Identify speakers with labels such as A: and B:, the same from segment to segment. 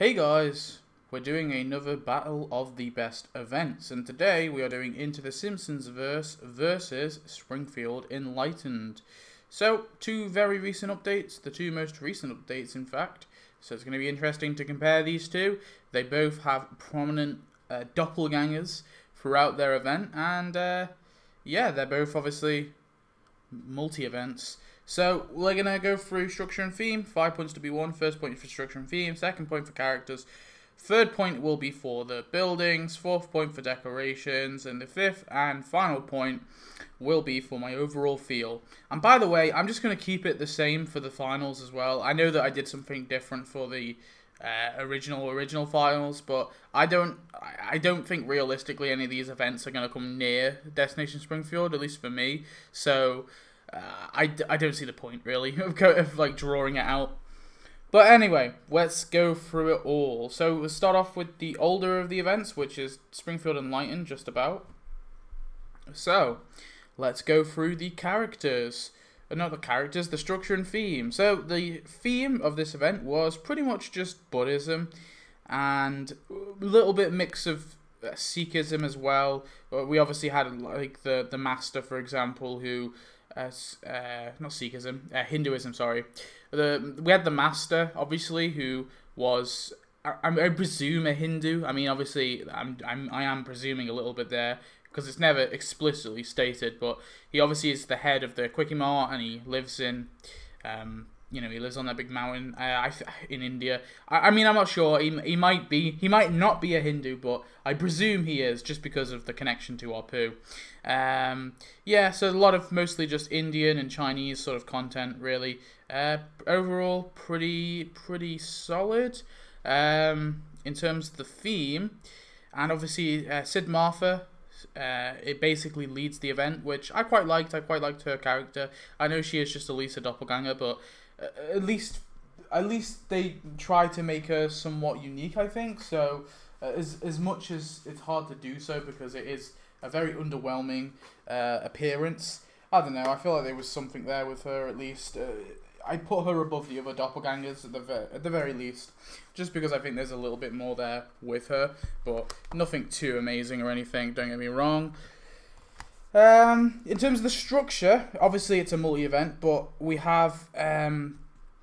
A: Hey guys, we're doing another battle of the best events, and today we are doing Into the Simpsonsverse versus Springfield Enlightened. So, two very recent updates, the two most recent updates in fact, so it's going to be interesting to compare these two. They both have prominent doppelgangers throughout their event, and yeah, they're both obviously multi-events. So we're going to go through structure and theme. 5 points to be won. First point for structure and theme. Second point for characters. Third point will be for the buildings. Fourth point for decorations. And the fifth and final point will be for my overall feel. And by the way, I'm just going to keep it the same for the finals as well. I know that I did something different for the original finals, but I don't think realistically any of these events are going to come near Destination Springfield, at least for me. So I don't see the point, really, of like drawing it out. But anyway, let's go through it all. So we'll start off with the older of the events, which is Springfield Enlightened, just about. So let's go through the characters. Not the characters, the structure and theme. So the theme of this event was pretty much just Buddhism and a little bit mix of Sikhism as well. We obviously had like the master, for example, who not Sikhism, Hinduism, sorry. We had the master, obviously, who was, I presume, a Hindu. I mean, obviously, I am presuming a little bit there, because it's never explicitly stated, but he obviously is the head of the Quickie Mart, and he lives in, he lives on that big mountain in India. I mean, I'm not sure. He might not be a Hindu, but I presume he is, just because of the connection to Apu. Yeah, so a lot of mostly just Indian and Chinese sort of content, really. Overall, pretty solid. In terms of the theme, and obviously Sid Martha. It basically leads the event, which I quite liked. I quite liked her character. I know she is just a Lisa doppelganger, but at least they try to make her somewhat unique, I think. So as much as it's hard to do so because it is a very underwhelming appearance, I don't know. I feel like there was something there with her at least. I put her above the other doppelgangers at the very least, just because I think there's a little bit more there with her, but nothing too amazing or anything, don't get me wrong. In terms of the structure, obviously it's a multi-event, but we have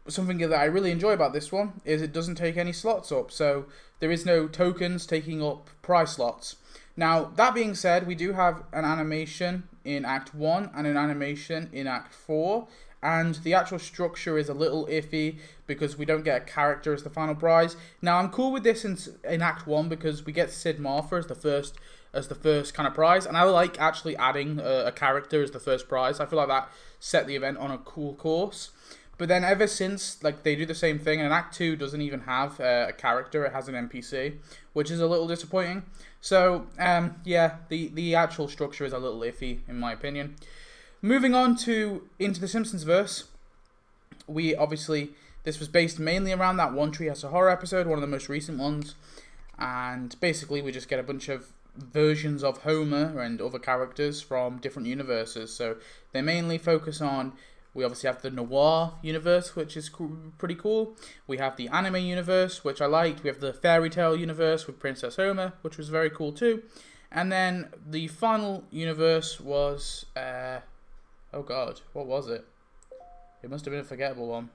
A: something that I really enjoy about this one, is it doesn't take any slots up, so there is no tokens taking up prize slots. Now, that being said, we do have an animation in Act 1 and an animation in Act 4, and the actual structure is a little iffy because we don't get a character as the final prize. Now, I'm cool with this in Act 1 because we get Sid Martha as the first kind of prize, and I like actually adding a character as the first prize. I feel like that set the event on a cool course. But then ever since, like, they do the same thing, and Act 2 doesn't even have a character, it has an NPC, which is a little disappointing. So, yeah, the actual structure is a little iffy, in my opinion. Moving on to Into the Simpsonsverse, this was based mainly around that One Treehouse of Horror episode, one of the most recent ones, and basically we just get a bunch of versions of Homer and other characters from different universes. So they mainly focus on, we obviously have the noir universe, which is pretty cool. We have the anime universe, which I liked. We have the fairy tale universe with Princess Homer, which was very cool too. And then the final universe was, oh god, what was it? It must have been a forgettable one.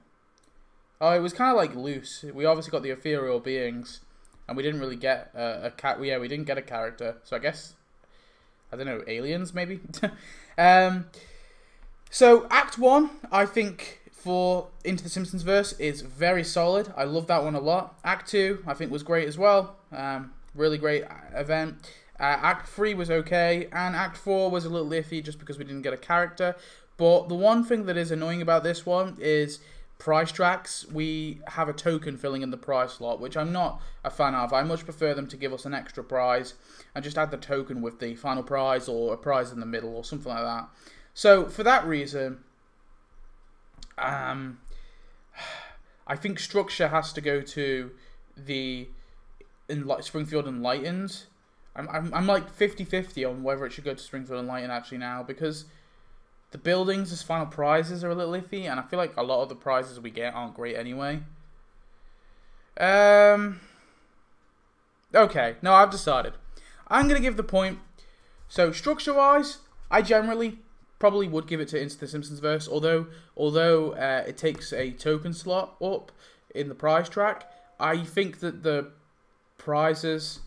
A: Oh, it was kind of like loose. We obviously got the ethereal beings, and we didn't really get yeah, we didn't get a character. So I guess, I don't know, aliens maybe? So Act 1, I think, for Into the Simpsonsverse is very solid. I love that one a lot. Act 2, I think, was great as well. Really great event. Act 3 was okay, and Act 4 was a little iffy just because we didn't get a character. But the one thing that is annoying about this one is prize tracks. We have a token filling in the prize slot, which I'm not a fan of. I much prefer them to give us an extra prize and just add the token with the final prize or a prize in the middle or something like that. So for that reason, I think structure has to go to the Springfield Enlightened. I'm like 50-50 on whether it should go to Springfield Enlightened actually now, because the buildings as final prizes are a little iffy, and I feel like a lot of the prizes we get aren't great anyway. Okay, no, I've decided. I'm going to give the point. So, structure-wise, I generally probably would give it to Into the Simpsonsverse, although it takes a token slot up in the prize track. I think that the prizes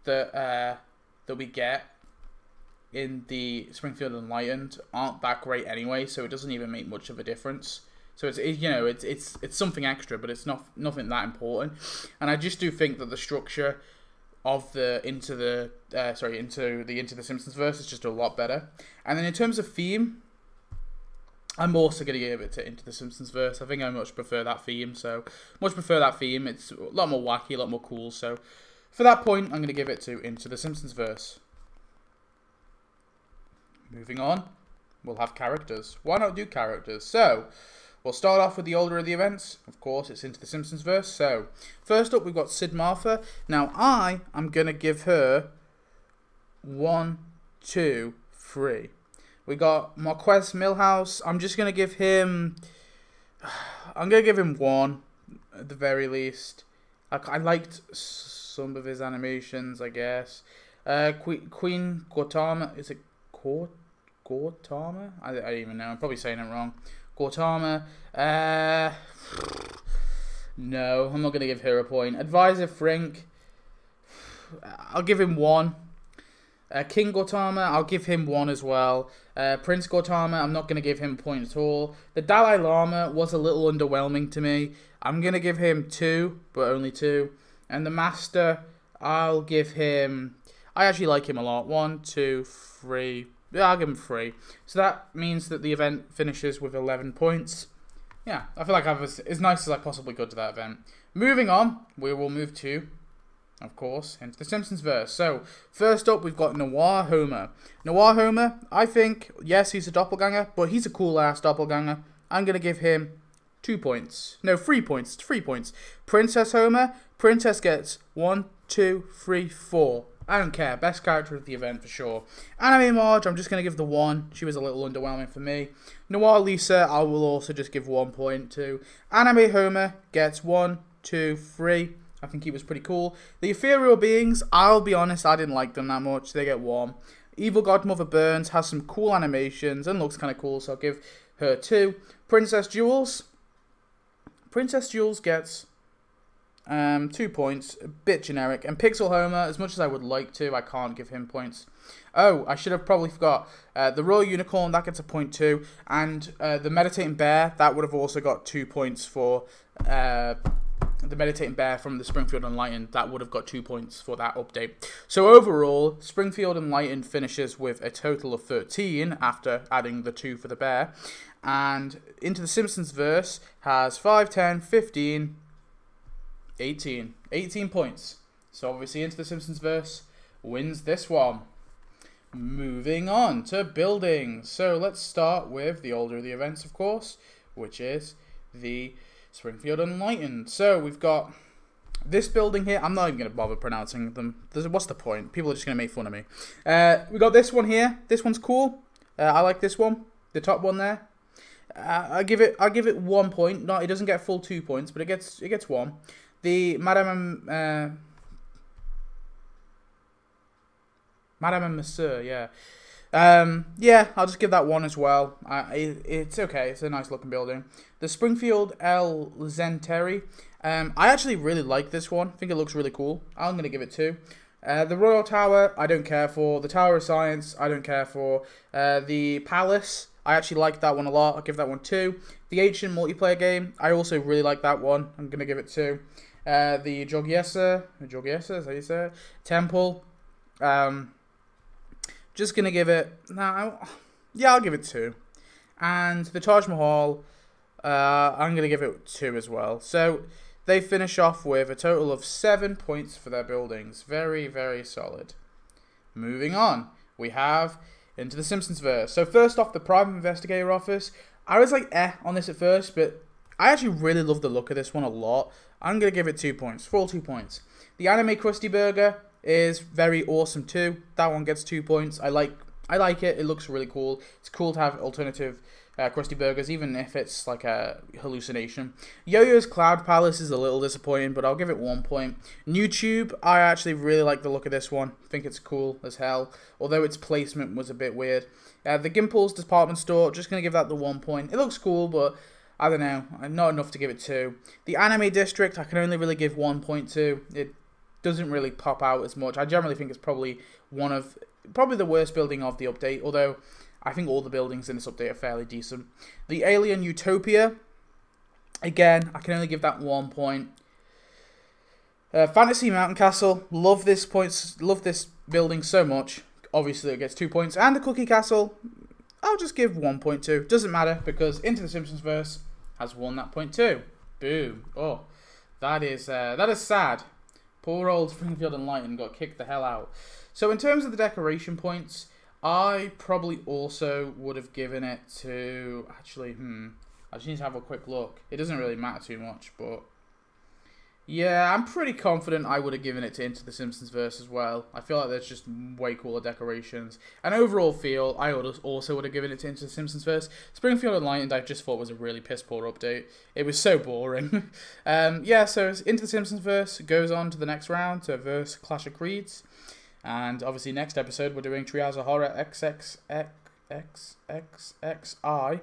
A: that we get in the Springfield Enlightened aren't that great anyway, so it doesn't even make much of a difference. So it's something extra, but it's nothing that important. And I just do think that the structure of the Into the Simpsonsverse is just a lot better. And then in terms of theme, I'm also going to give it to Into the Simpsonsverse. I think I much prefer that theme. It's a lot more wacky, a lot more cool. So for that point, I'm going to give it to Into the Simpsonsverse. Moving on, we'll have characters. Why not do characters? So we'll start off with the older of the events. Of course, it's Into the Simpsonsverse. So first up, we've got Sid Martha. Now I am going to give her 1, 2, 3. We got Marquez Milhouse. I'm just going to give him... I'm going to give him 1 at the very least. I liked some of his animations, I guess. Queen Gautama. Is it Gautama? I don't even know. I'm probably saying it wrong. Gautama. No, I'm not going to give her a point. Advisor Frink. I'll give him 1. King Gautama, I'll give him 1 as well. Prince Gautama, I'm not going to give him a point at all. The Dalai Lama was a little underwhelming to me. I'm going to give him 2, but only 2. And the Master, I'll give him... I actually like him a lot. 1, 2, 3... Yeah, I'll give him 3. So that means that the event finishes with 11 points. Yeah, I feel like I was as nice as I possibly could to that event. Moving on, we will move to... of course, Into the Simpsonsverse. So, first up, we've got Noir Homer. Noir Homer, I think, yes, he's a doppelganger, but he's a cool-ass doppelganger. I'm going to give him 2 points. No, 3 points. 3 points. Princess Homer, Princess gets 1, 2, 3, 4. I don't care. Best character of the event for sure. Anime Marge, I'm just going to give the 1. She was a little underwhelming for me. Noir Lisa, I will also just give 1 point to. Anime Homer gets 1, 2, 3. I think he was pretty cool. The Ethereal Beings, I'll be honest, I didn't like them that much. They get 1. Evil Godmother Burns has some cool animations and looks kind of cool, so I'll give her 2. Princess Jules gets 2 points. A bit generic. And Pixel Homer, as much as I would like to, I can't give him points. Oh, I should have probably forgot. The Royal Unicorn, that gets a point too. And the Meditating Bear, that would have also got 2 points for... the Meditating Bear from the Springfield Enlightened, that would have got 2 points for that update. So overall, Springfield Enlightened finishes with a total of 13 after adding the 2 for the bear. And Into the Simpsonsverse has 5, 10, 15, 18. 18 points. So obviously Into the Simpsonsverse wins this one. Moving on to buildings. So let's start with the older of the events, of course, which is the Springfield Enlightened. So we've got this building here. I'm not even going to bother pronouncing them. What's the point? People are just going to make fun of me. We got this one here. This one's cool. I like this one. The top one there. I'll give it 1 point. No, it doesn't get full 2 points, but it gets 1. The Madame and Monsieur, yeah. Yeah, I'll just give that 1 as well. It's okay. It's a nice looking building. The Springfield El Zenteri. I actually really like this one. I think it looks really cool. I'm going to give it 2. The Royal Tower, I don't care for. The Tower of Science, I don't care for. The Palace, I actually like that one a lot. I'll give that one 2. The Ancient Multiplayer Game, I also really like that one. I'm going to give it 2. The Jogiesa, is that how you say it? Temple, just going to give it... yeah, I'll give it 2. And the Taj Mahal, I'm going to give it 2 as well. So they finish off with a total of 7 points for their buildings. Very, very solid. Moving on, we have Into the Simpsonsverse. So first off, the Private Investigator Office. I was like, on this at first, but I actually really love the look of this one a lot. I'm going to give it 2 points. Full 2 points. The Anime Krusty Burger is very awesome too. That one gets 2 points. I like it. It looks really cool. It's cool to have alternative Krusty Burgers, even if it's like a hallucination. Yo-Yo's Cloud Palace is a little disappointing, but I'll give it 1 point. New Tube, I actually really like the look of this one. I think it's cool as hell, although its placement was a bit weird. The Gimple's Department Store, just going to give that the 1 point. It looks cool, but I don't know, not enough to give it 2. The Anime District, I can only really give 1 point to. It doesn't really pop out as much. I generally think it's probably the worst building of the update, although I think all the buildings in this update are fairly decent. The Alien Utopia, again, I can only give that 1 point. Fantasy Mountain Castle, love this building so much. Obviously, it gets 2 points. And the Cookie Castle, I'll just give 1 point to. Doesn't matter because Into the Simpsonsverse has won that point too. Boom! Oh, that is sad. Poor old Springfield Enlightened got kicked the hell out. So in terms of the decoration points, I probably also would have given it to... Actually, I just need to have a quick look. It doesn't really matter too much, but... Yeah, I'm pretty confident I would have given it to Into the Simpsonsverse as well. I feel like there's just way cooler decorations. And overall feel, I also would have given it to Into the Simpsonsverse. Springfield Enlightened I just thought was a really piss-poor update. It was so boring. Yeah, so Into the Simpsonsverse goes on to the next round, to Verse Clash of Creeds. And obviously next episode we're doing Treehouse of Horror XXXXXI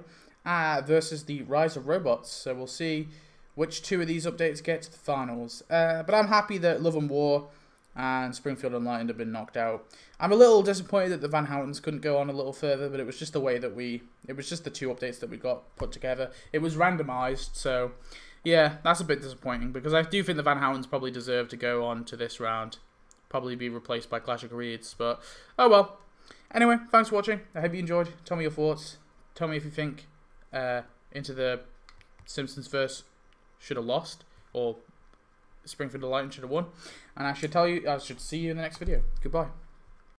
A: versus the Rise of Robots. So we'll see which 2 of these updates get to the finals. But I'm happy that Love and War and Springfield Enlightened have been knocked out. I'm a little disappointed that the Van Houtens couldn't go on a little further, but it was just the way that it was just the 2 updates that we got put together. It was randomized, so yeah, that's a bit disappointing because I do think the Van Houtens probably deserve to go on to this round. Probably be replaced by Clash of Creeds, but oh well. Anyway, thanks for watching. I hope you enjoyed. Tell me your thoughts. Tell me if you think Into the Simpsonsverse should have lost or Springfield Enlightened should have won. And I should see you in the next video. Goodbye.